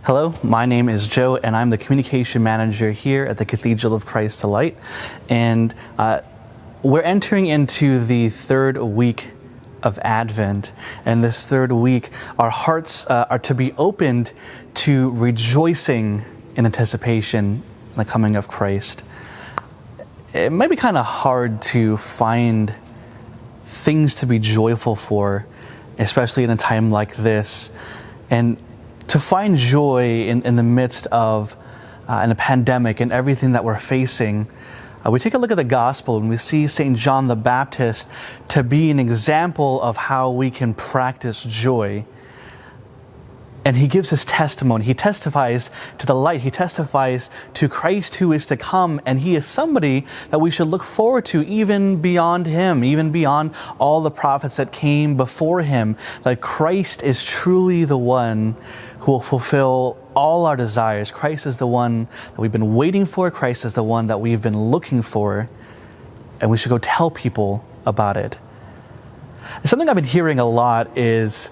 Hello, my name is Joe, and I'm the communication manager here at the Cathedral of Christ the Light. And we're entering into the third week of Advent. And this third week, our hearts are to be opened to rejoicing in anticipation in the coming of Christ. It might be kind of hard to find things to be joyful for, especially in a time like this. And to find joy in the midst of in a pandemic and everything that we're facing, we take a look at the gospel and we see St. John the Baptist to be an example of how we can practice joy. And he gives his testimony. He testifies to the light. He testifies to Christ who is to come. And he is somebody that we should look forward to even beyond him, even beyond all the prophets that came before him. That Christ is truly the one who will fulfill all our desires. Christ is the one that we've been waiting for. Christ is the one that we've been looking for. And we should go tell people about it. Something I've been hearing a lot is,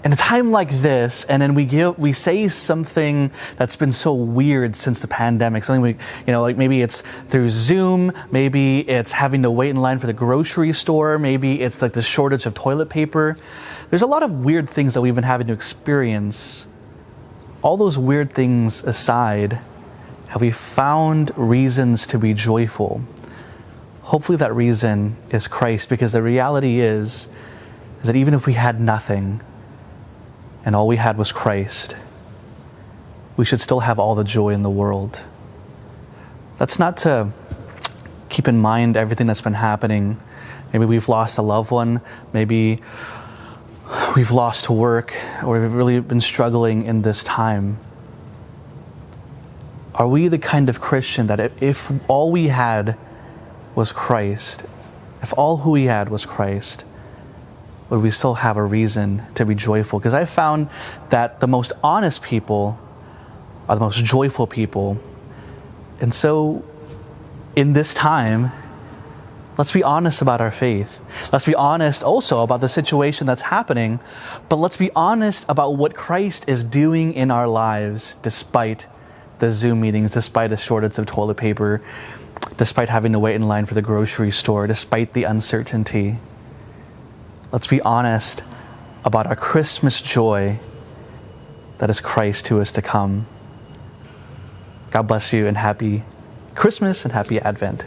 in a time like this, and then we say something that's been so weird since the pandemic, something like maybe it's through Zoom, maybe it's having to wait in line for the grocery store, maybe it's like the shortage of toilet paper. There's a lot of weird things that we've been having to experience. All those weird things aside, have we found reasons to be joyful? Hopefully that reason is Christ, because the reality is that even if we had nothing, and all we had was Christ, we should still have all the joy in the world. That's not to keep in mind everything that's been happening. Maybe we've lost a loved one, maybe we've lost work, or we've really been struggling in this time. Are we the kind of Christian that if all we had was Christ, if all who we had was Christ, would we still have a reason to be joyful? Because I found that the most honest people are the most joyful people. And so, in this time, let's be honest about our faith. Let's be honest also about the situation that's happening, but let's be honest about what Christ is doing in our lives despite the Zoom meetings, despite a shortage of toilet paper, despite having to wait in line for the grocery store, despite the uncertainty. Let's be honest about our Christmas joy that is Christ who is to come. God bless you, and happy Christmas and happy Advent.